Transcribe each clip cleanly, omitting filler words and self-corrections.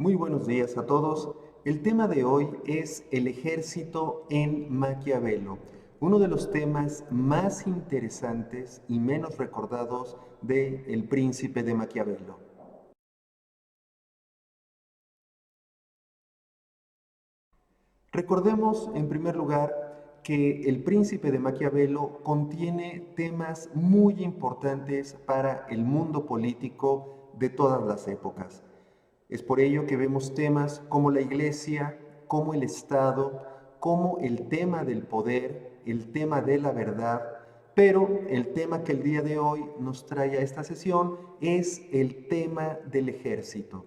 Muy buenos días a todos. El tema de hoy es el ejército en Maquiavelo, uno de los temas más interesantes y menos recordados de El Príncipe de Maquiavelo. Recordemos, en primer lugar, que El Príncipe de Maquiavelo contiene temas muy importantes para el mundo político de todas las épocas. Es por ello que vemos temas como la iglesia, como el Estado, como el tema del poder, el tema de la verdad, pero el tema que el día de hoy nos trae a esta sesión es el tema del ejército.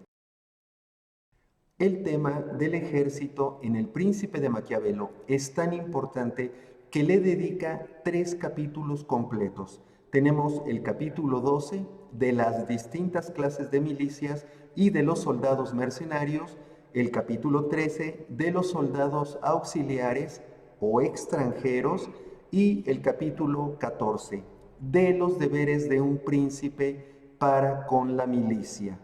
El tema del ejército en El Príncipe de Maquiavelo es tan importante que le dedica 3 capítulos completos. Tenemos el capítulo 12 de las distintas clases de milicias y de los soldados mercenarios, el capítulo 13 de los soldados auxiliares o extranjeros y el capítulo 14 de los deberes de un príncipe para con la milicia.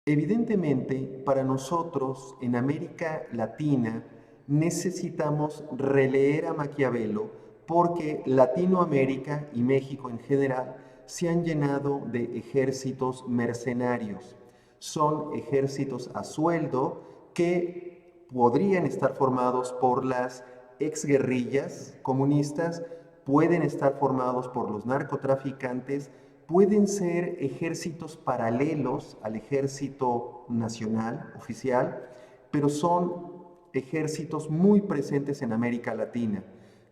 Evidentemente, para nosotros en América Latina necesitamos releer a Maquiavelo porque Latinoamérica y México en general se han llenado de ejércitos mercenarios. Son ejércitos a sueldo que podrían estar formados por las exguerrillas comunistas, pueden estar formados por los narcotraficantes, pueden ser ejércitos paralelos al ejército nacional, oficial, pero son ejércitos muy presentes en América Latina.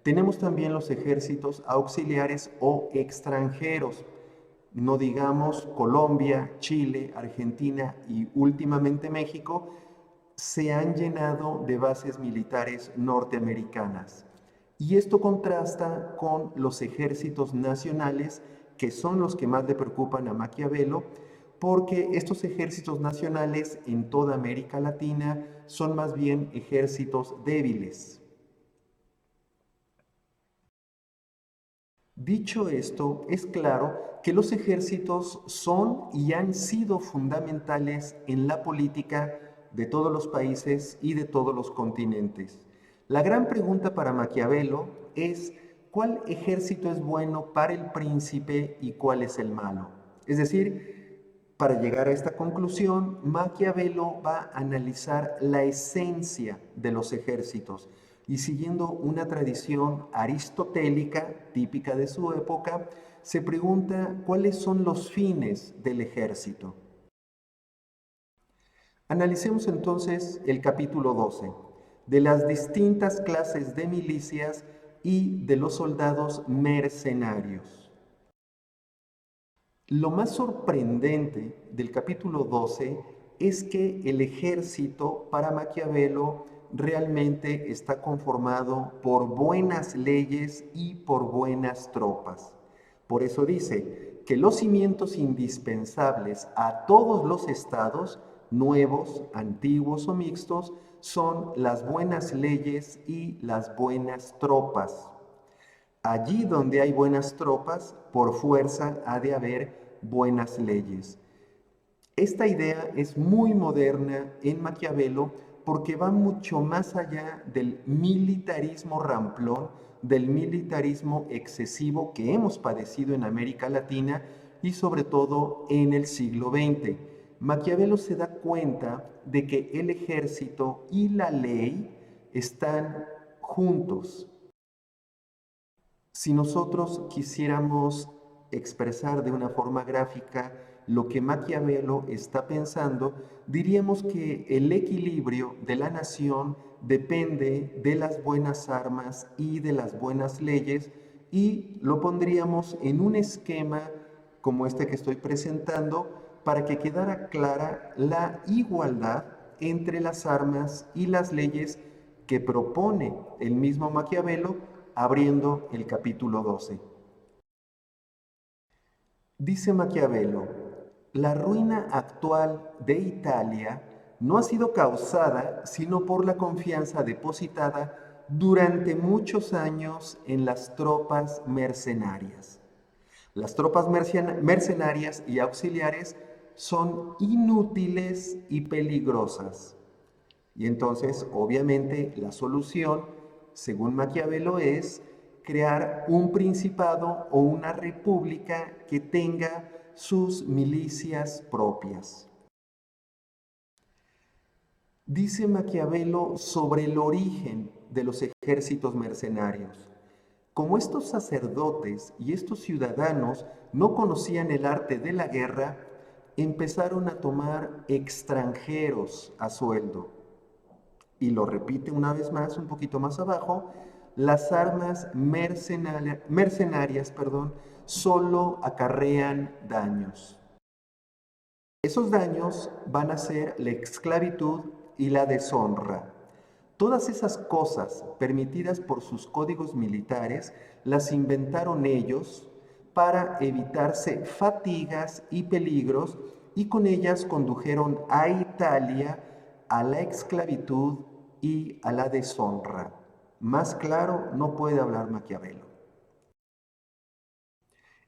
Tenemos también los ejércitos auxiliares o extranjeros, no digamos Colombia, Chile, Argentina y últimamente México, se han llenado de bases militares norteamericanas. Y esto contrasta con los ejércitos nacionales, que son los que más le preocupan a Maquiavelo, porque estos ejércitos nacionales en toda América Latina son más bien ejércitos débiles. Dicho esto, es claro que los ejércitos son y han sido fundamentales en la política de todos los países y de todos los continentes. La gran pregunta para Maquiavelo es ¿cuál ejército es bueno para el príncipe y cuál es el malo? Es decir, para llegar a esta conclusión, Maquiavelo va a analizar la esencia de los ejércitos y siguiendo una tradición aristotélica típica de su época, se pregunta cuáles son los fines del ejército. Analicemos entonces el capítulo 12, de las distintas clases de milicias y de los soldados mercenarios. Lo más sorprendente del capítulo 12 es que el ejército para Maquiavelo realmente está conformado por buenas leyes y por buenas tropas. Por eso dice que los cimientos indispensables a todos los estados, nuevos, antiguos o mixtos, son las buenas leyes y las buenas tropas. Allí donde hay buenas tropas, por fuerza ha de haber buenas leyes. Esta idea es muy moderna en Maquiavelo porque va mucho más allá del militarismo ramplón, del militarismo excesivo que hemos padecido en América Latina y sobre todo en el siglo XX. Maquiavelo se da cuenta de que el ejército y la ley están juntos. Si nosotros quisiéramos expresar de una forma gráfica lo que Maquiavelo está pensando, diríamos que el equilibrio de la nación depende de las buenas armas y de las buenas leyes y lo pondríamos en un esquema como este que estoy presentando para que quedara clara la igualdad entre las armas y las leyes que propone el mismo Maquiavelo abriendo el capítulo 12. Dice Maquiavelo, la ruina actual de Italia no ha sido causada sino por la confianza depositada durante muchos años en las tropas mercenarias. Las tropas mercenarias y auxiliares son inútiles y peligrosas. Y entonces, obviamente, la solución, según Maquiavelo, es crear un principado o una república que tenga sus milicias propias. Dice Maquiavelo sobre el origen de los ejércitos mercenarios. Como estos sacerdotes y estos ciudadanos no conocían el arte de la guerra, empezaron a tomar extranjeros a sueldo. Y lo repite una vez más, un poquito más abajo, las armas mercenarias, solo acarrean daños. Esos daños van a ser la esclavitud y la deshonra. Todas esas cosas permitidas por sus códigos militares las inventaron ellos para evitarse fatigas y peligros y con ellas condujeron a Italia a la esclavitud y a la deshonra. Más claro no puede hablar Maquiavelo.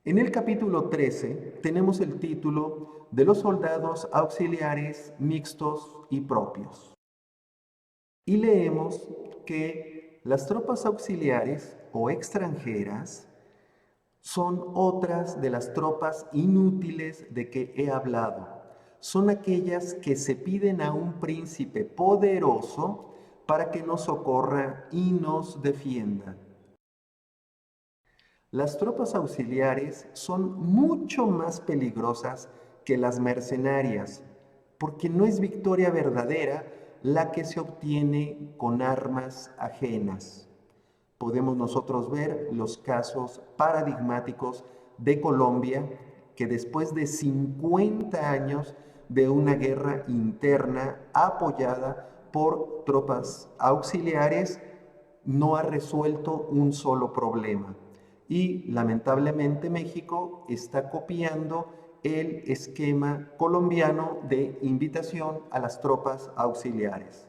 En el capítulo 13 tenemos el título de los soldados auxiliares mixtos y propios. Y leemos que las tropas auxiliares o extranjeras son otras de las tropas inútiles de que he hablado. Son aquellas que se piden a un príncipe poderoso para que nos socorra y nos defienda. Las tropas auxiliares son mucho más peligrosas que las mercenarias, porque no es victoria verdadera la que se obtiene con armas ajenas. Podemos nosotros ver los casos paradigmáticos de Colombia, que después de 50 años de una guerra interna apoyada por tropas auxiliares, no ha resuelto un solo problema. Y lamentablemente México está copiando el esquema colombiano de invitación a las tropas auxiliares.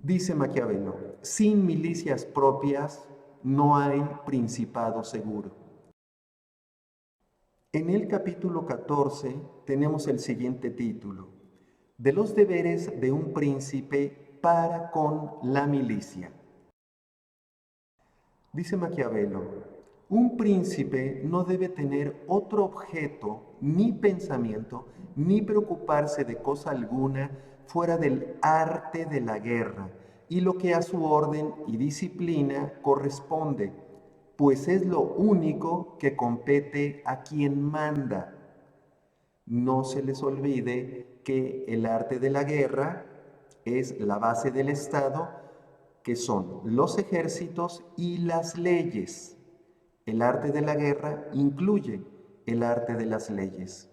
Dice Maquiavelo, sin milicias propias no hay principado seguro. En el capítulo 14 tenemos el siguiente título, de los deberes de un príncipe para con la milicia. Dice Maquiavelo, un príncipe no debe tener otro objeto, ni pensamiento, ni preocuparse de cosa alguna fuera del arte de la guerra y lo que a su orden y disciplina corresponde, pues es lo único que compete a quien manda. No se les olvide que el arte de la guerra es la base del Estado, que son los ejércitos y las leyes. El arte de la guerra incluye el arte de las leyes.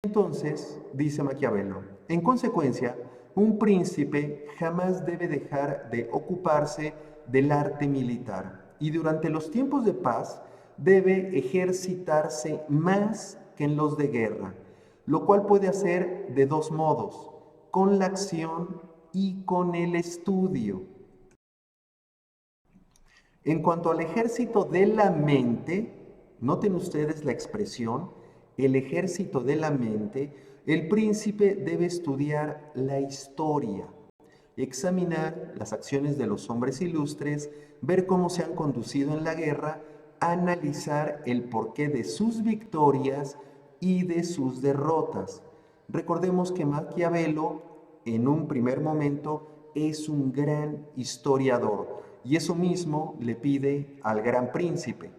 Entonces, dice Maquiavelo, en consecuencia, un príncipe jamás debe dejar de ocuparse del arte militar y durante los tiempos de paz debe ejercitarse más que en los de guerra, lo cual puede hacer de dos modos, con la acción y con el estudio. En cuanto al ejército de la mente, noten ustedes la expresión, el ejército de la mente, el príncipe debe estudiar la historia, examinar las acciones de los hombres ilustres, ver cómo se han conducido en la guerra, analizar el porqué de sus victorias y de sus derrotas. Recordemos que Maquiavelo, en un primer momento, es un gran historiador. Y eso mismo le pide al gran príncipe.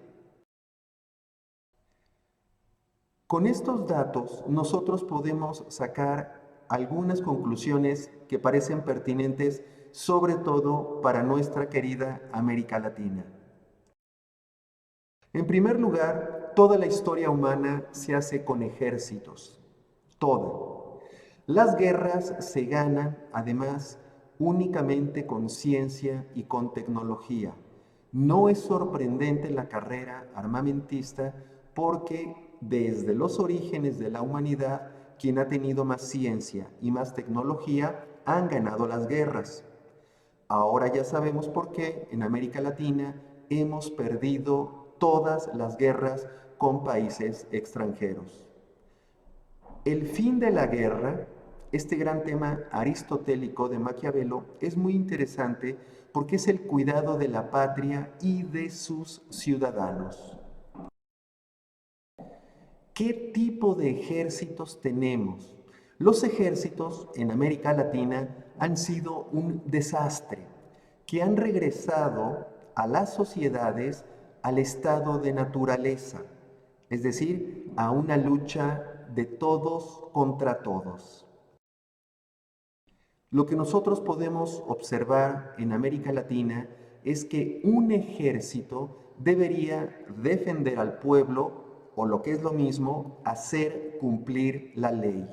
Con estos datos nosotros podemos sacar algunas conclusiones que parecen pertinentes, sobre todo para nuestra querida América Latina. En primer lugar, toda la historia humana se hace con ejércitos, toda. Las guerras se ganan, además, únicamente con ciencia y con tecnología. No es sorprendente la carrera armamentista porque desde los orígenes de la humanidad, quien ha tenido más ciencia y más tecnología han ganado las guerras. Ahora ya sabemos por qué en América Latina hemos perdido todas las guerras con países extranjeros. El fin de la guerra, este gran tema aristotélico de Maquiavelo, es muy interesante porque es el cuidado de la patria y de sus ciudadanos. ¿Qué tipo de ejércitos tenemos? Los ejércitos en América Latina han sido un desastre, que han regresado a las sociedades al estado de naturaleza, es decir, a una lucha de todos contra todos. Lo que nosotros podemos observar en América Latina es que un ejército debería defender al pueblo o lo que es lo mismo, hacer cumplir la ley.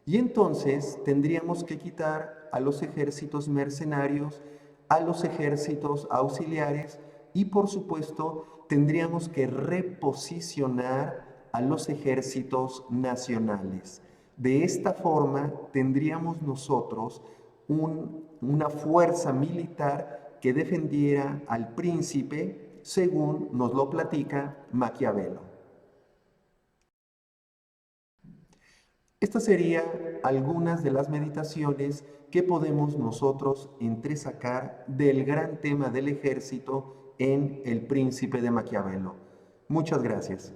Y entonces tendríamos que quitar a los ejércitos mercenarios, a los ejércitos auxiliares y por supuesto tendríamos que reposicionar a los ejércitos nacionales. De esta forma tendríamos nosotros una fuerza militar que defendiera al príncipe según nos lo platica Maquiavelo. Estas serían algunas de las meditaciones que podemos nosotros entresacar del gran tema del ejército en El Príncipe de Maquiavelo. Muchas gracias.